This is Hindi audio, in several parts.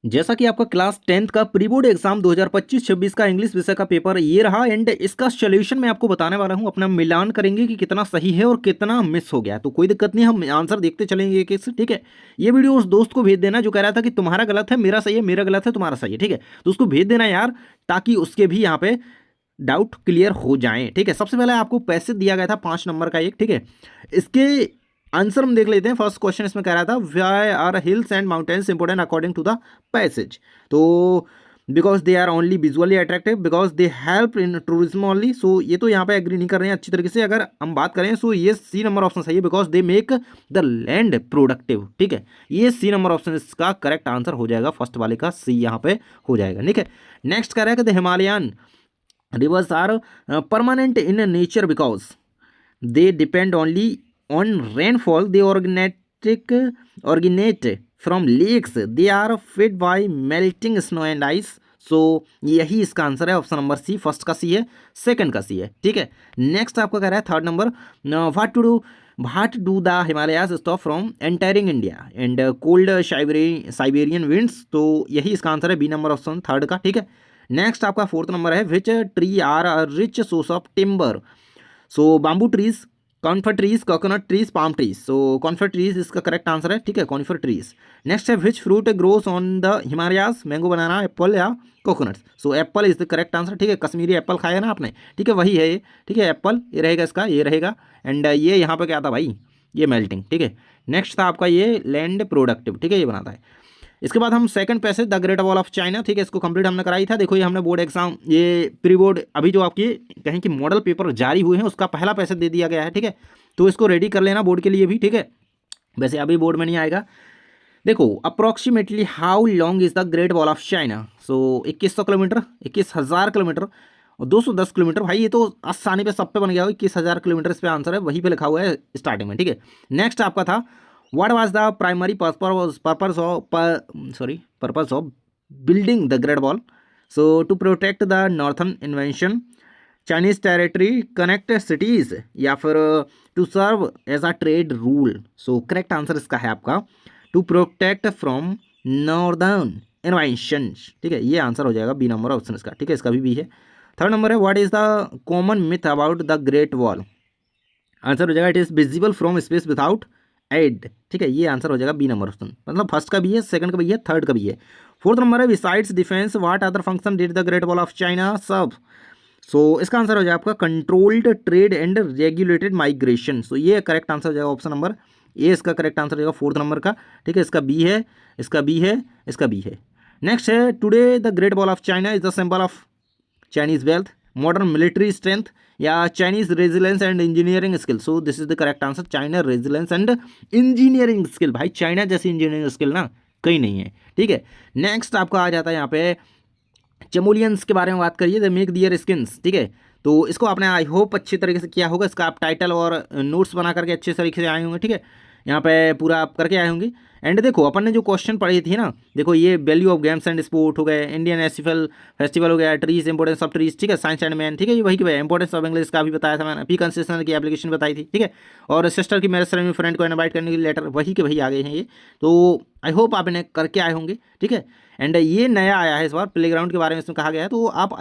जैसा कि आपका क्लास 10th का प्री बोर्ड एग्जाम 2025-26 का इंग्लिश विषय का पेपर ये रहा एंड इसका सॉल्यूशन मैं आपको बताने वाला हूं। अपना मिलान करेंगे कि कितना सही है और कितना मिस हो गया। तो कोई दिक्कत नहीं, हम आंसर देखते चलेंगे एक एक से, ठीक है। ये वीडियो उस दोस्त को भेज देना जो कह रहा था कि तुम्हारा गलत है मेरा सही है, मेरा गलत है तुम्हारा सही है, ठीक है। तो उसको भेज देना यार, ताकि उसके भी यहाँ पे डाउट क्लियर हो जाएं, ठीक है। सबसे पहले आपको पैसे दिया गया था 5 नंबर का एक, ठीक है। इसके आंसर हम देख लेते हैं। फर्स्ट क्वेश्चन इसमें कह रहा था why are hills and mountains important according to the passage. तो because they are only visually attractive, because they help in tourism only. So ये तो यहाँ पे एग्री नहीं कर रहे हैं अच्छी तरीके से। अगर हम बात करें सो ये सी नंबर ऑप्शन सही है, because they make the land productive, ठीक है। ये सी नंबर ऑप्शन इसका करेक्ट आंसर हो जाएगा, फर्स्ट वाले का सी यहाँ पे हो जाएगा, ठीक है। नेक्स्ट कह रहा है कि the Himalayan rivers are permanent in nature because they depend only on rainfall. They originate from lakes. They are fed by melting snow and ice. सो यही इसका आंसर है, ऑप्शन नंबर सी। फर्स्ट का सी है, सेकंड का सी है, ठीक है। नेक्स्ट आपका कह रहा है third number, what do the Himalayas stop from entering India and cold Siberian winds. तो यही इसका आंसर है, बी नंबर ऑप्शन थर्ड का, ठीक है। नेक्स्ट आपका फोर्थ नंबर है, which tree are a rich source of timber. So bamboo trees, conifer trees, coconut trees, palm trees. So conifer trees इसका करेक्ट आंसर है, ठीक है, कॉन्फर ट्रीज। नेक्स्ट है which fruit grows on the Himalayas, mango, banana, apple या coconuts. So apple is the correct answer, ठीक है। कश्मीरी एप्पल खाया ना आपने, ठीक है, वही है ये, ठीक है। एप्पल ये रहेगा इसका, ये रहेगा। एंड ये यहाँ पे क्या था भाई, ये मेल्टिंग, ठीक है। नेक्स्ट था आपका ये लैंड प्रोडक्टिव, ठीक है, ये बनाता है। इसके बाद हम second passage the great wall of China, ठीक है, इसको कंप्लीट हमने कराई था। देखो ये हमने बोर्ड एग्जाम, ये प्री बोर्ड अभी जो आपकी कहें कि मॉडल पेपर जारी हुए हैं उसका पहला पैसेज दे दिया गया है, ठीक है। तो इसको रेडी कर लेना बोर्ड के लिए भी, ठीक है। वैसे अभी बोर्ड में नहीं आएगा। देखो approximately how long is the great wall of China. So 2100 kilometre, 21,000 kilometre और 210 किलोमीटर। भाई ये तो आसानी पे सब पे बन गया हो, 21,000 किलोमीटर इस पे आंसर है, वहीं पे लिखा हुआ है स्टार्टिंग में, ठीक है। नेक्स्ट आपका था what was the primary purpose of building the great wall. So to protect the northern invention, Chinese territory, connect cities, या फिर to serve as a trade rule. So correct answer इसका है आपका to protect from northern invention, ठीक है। ये आंसर हो जाएगा बी नंबर ऑप्शन इसका, ठीक है, इसका भी बी है। थर्ड नंबर है what is the common myth about the great wall. Answer हो जाएगा it is visible from space without aid, ठीक है। ये आंसर हो जाएगा बी नंबर ऑप्शन, मतलब फर्स्ट का भी है, सेकंड का भी है, थर्ड का भी है। फोर्थ नंबर है besides defence what other function did the great wall of China serve. So इसका आंसर हो जाएगा आपका controlled trade and regulated migration. So ये करेक्ट आंसर हो जाएगा ऑप्शन नंबर ए, इसका करेक्ट आंसर हो जाएगा फोर्थ नंबर का, ठीक है। इसका बी है, इसका बी है, इसका बी है। नेक्स्ट है today the great wall of China is the symbol of Chinese wealth, modern military strength, या Chinese resilience and engineering skill. So this is the correct answer, China resilience and engineering skill. भाई चाइना जैसी इंजीनियरिंग स्किल ना कहीं नहीं है, ठीक है। नेक्स्ट आपका आ जाता है यहाँ पे चमोलियंस के बारे में बात करिए, द मेक दियर स्किन्स, ठीक है। तो इसको आपने आई होप अच्छी तरीके से किया होगा, इसका आप टाइटल और नोट्स बना करके अच्छे तरीके से आए होंगे, ठीक है। यहाँ पे पूरा आप करके आए होंगे। एंड देखो अपन ने जो क्वेश्चन पढ़ी थी ना, देखो ये value of games and sport हो गए, इंडियन एसिफल फेस्टिवल हो गया, ट्रीज इंपोर्टेंस ऑफ ट्रीज, ठीक है, साइंस एंड मैन, ठीक है, ये वही के इंपोर्टेंस ऑफ इंग्लिश का भी बताया था मैंने, पी कंसेशनल की एप्लीकेशन बताई थी, ठीक है। और सिस्टर की मैरिज सेरेमनी, फ्रेंड को इनवाइट करने के लेटर, वही के वही आ गए हैं ये। तो आई होप आप इन्हें करके आए होंगे, ठीक है। एंड ये नया आया है इस बार, प्लेग्राउंड के बारे में इसमें कहा गया है, तो आप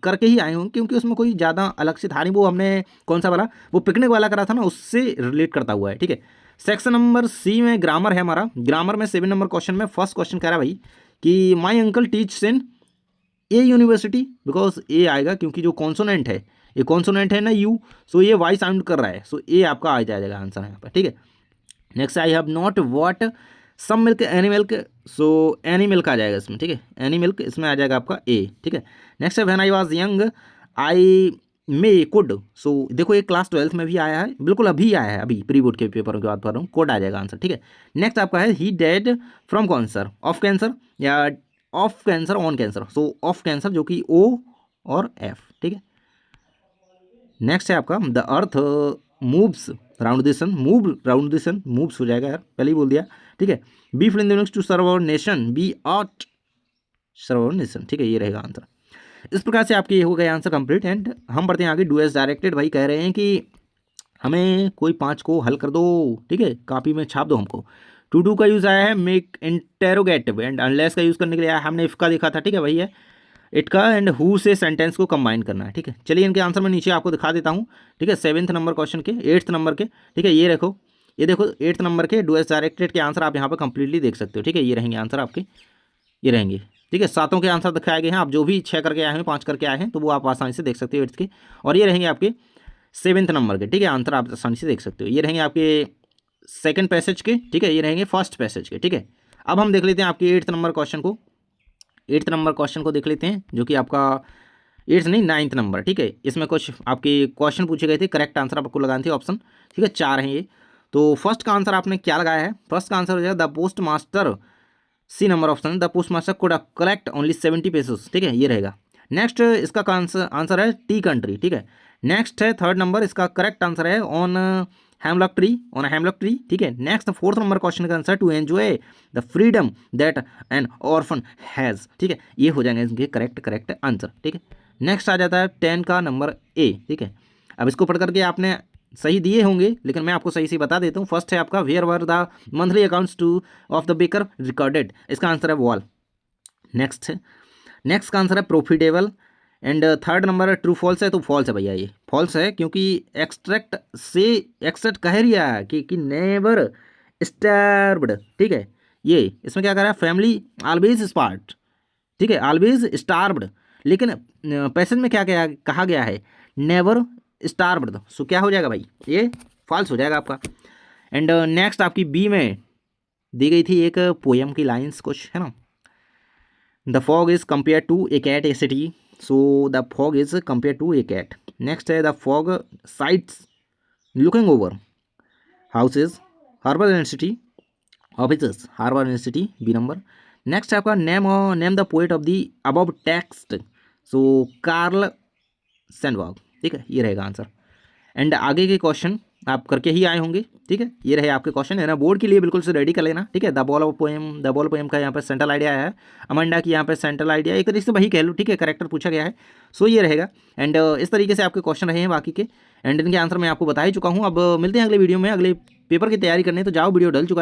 करके ही आए होंगे, क्योंकि उसमें कोई ज़्यादा अलग से था नहीं। वो हमने कौन सा वाला, वो पिकनिक वाला करा था ना, उससे रिलेट करता हुआ है, ठीक है। सेक्शन नंबर सी में ग्रामर है हमारा। ग्रामर में 7 नंबर क्वेश्चन में फर्स्ट क्वेश्चन कह रहा है भाई कि my uncle teach in a university, because a आएगा क्योंकि जो कॉन्सोनेंट है, ये कॉन्सोनेंट है ना यू, सो ये वाई साउंड कर रहा है, सो ए आपका आ जाएगा आंसर यहाँ पर, ठीक है। Next I have not got some milk any milk, so any milk आ जाएगा इसमें, ठीक है, एनी मिल्क इसमें आ जाएगा आपका ए, ठीक है। नेक्स्ट है when I was young I may could. So देखो ये क्लास 12th में भी आया है, बिल्कुल अभी आया है, अभी प्री बोर्ड के पेपरों की बात कर रहा हूँ, कोड आ जाएगा आंसर, ठीक है। नेक्स्ट आपका है he died from cancer, of cancer या of cancer on cancer. So of cancer जो कि ओ और एफ, ठीक है। नेक्स्ट है आपका the earth moves round the sun, move round the sun, moves हो जाएगा यार, पहले ही बोल दिया, ठीक है। B fling to serve our nation, B out serve our nation, ठीक है, ये रहेगा आंसर। इस प्रकार से आपके ये हो गए आंसर कंप्लीट। एंड हम बढ़ते हैं आगे, डू एज डायरेक्टेड। भाई कह रहे हैं कि हमें कोई 5 को हल कर दो, ठीक है, कॉपी में छाप दो हमको। टू का यूज़ आया है मेक इंटेरोगेटिव, एंड अनलेस का यूज़ करने के लिए आया है, हमने इफ का देखा था, ठीक है वही है इट का, एंड हु से सेंटेंस को कंबाइन करना है, ठीक है। चलिए इनके आंसर मैं नीचे आपको दिखा देता हूँ, ठीक है। 7th नंबर क्वेश्चन के, 8th नंबर के, ठीक है, ये देखो 8th नंबर के डू एस डायरेक्टेड के आंसर आप यहाँ पर कंप्लीटली देख सकते हो, ठीक है। ये रहेंगे आंसर आपके, ये रहेंगे, ठीक है। 7 के आंसर दिखाए गए हैं, आप जो भी 6 करके आए हैं, 5 करके आए हैं, तो वो आप आसानी से देख सकते हो 8th के, और ये रहेंगे आपके 7th नंबर के, ठीक है। आंसर आप आसानी से देख सकते हो, ये रहेंगे आपके सेकंड पैसेज के, ठीक है, ये रहेंगे फर्स्ट पैसेज के, ठीक है। अब हम देख लेते हैं आपके 8th नंबर क्वेश्चन को, 8th नंबर क्वेश्चन को देख लेते हैं, जो कि आपका 8th नहीं 9th नंबर, ठीक है। इसमें कुछ आपके क्वेश्चन पूछे गए थे, करेक्ट आंसर आपको लगाने थे ऑप्शन, ठीक है, 4 हैं ये। तो फर्स्ट का आंसर आपने क्या लगाया है, फर्स्ट का आंसर हो जाएगा the post master, C number option, the post master could collect only 70 pesos, ठीक है, ये रहेगा। नेक्स्ट इसका आंसर है टी कंट्री, ठीक है। नेक्स्ट है 3rd नंबर, इसका करेक्ट आंसर है on hemlock tree, on hemlock tree, ठीक है। नेक्स्ट 4th नंबर क्वेश्चन का answer to enjoy the freedom that an orphan has, ठीक है। ये हो जाएंगे इनके करेक्ट आंसर, ठीक है। नेक्स्ट आ जाता है 10 का नंबर ए, ठीक है। अब इसको पढ़ करके आपने सही दिए होंगे, लेकिन मैं आपको सही से बता देता हूँ। फर्स्ट है आपका where were the monthly accounts to of the baker recorded, इसका आंसर है वॉल। नेक्स्ट का आंसर है profitable, and 3rd number true false है, तो फॉल्स है भैया, ये फॉल्स है, क्योंकि एक्सट्रैक्ट कह रहा है कि नेवर स्टार्व्ड, ठीक है। ये इसमें क्या कर रहा है, फैमिली ऑलवेज स्पार्ट, ठीक है, ऑलवेज स्टार्व्ड, लेकिन पैसेज में क्या क्या कहा गया है, नेवर स्टार्व्ड, सो क्या हो जाएगा भाई, ये फॉल्स हो जाएगा आपका। एंड नेक्स्ट आपकी बी में दी गई थी एक पोएम की लाइंस कुछ, है ना। The fog is compare to a cat a city, so the fog is compare to a cat. Next है the fog sits looking over houses harbour university, officers harbour university, B number. Next है आपका name the poet of the above text, so Carl Sandburg, ठीक है, ये रहेगा आंसर। एंड आगे के क्वेश्चन आप करके ही आए होंगे, ठीक है। ये रहे आपके क्वेश्चन, है ना, बोर्ड के लिए बिल्कुल से रेडी कर लेना, ठीक है। द बॉल पोएम का यहाँ पर सेंट्रल आइडिया है, अमंडा की यहाँ पर सेंट्रल आइडिया, एक तरीके से वही कह लो, ठीक है, करेक्टर पूछा गया है, सो ये रहेगा। एंड इस तरीके से आपके क्वेश्चन रहे हैं बाकी के, एंड इनके आंसर मैं आपको बता ही चुका हूँ। अब मिलते हैं अगले वीडियो में, अगले पेपर की तैयारी करने, तो जाओ, वीडियो डल चुका है।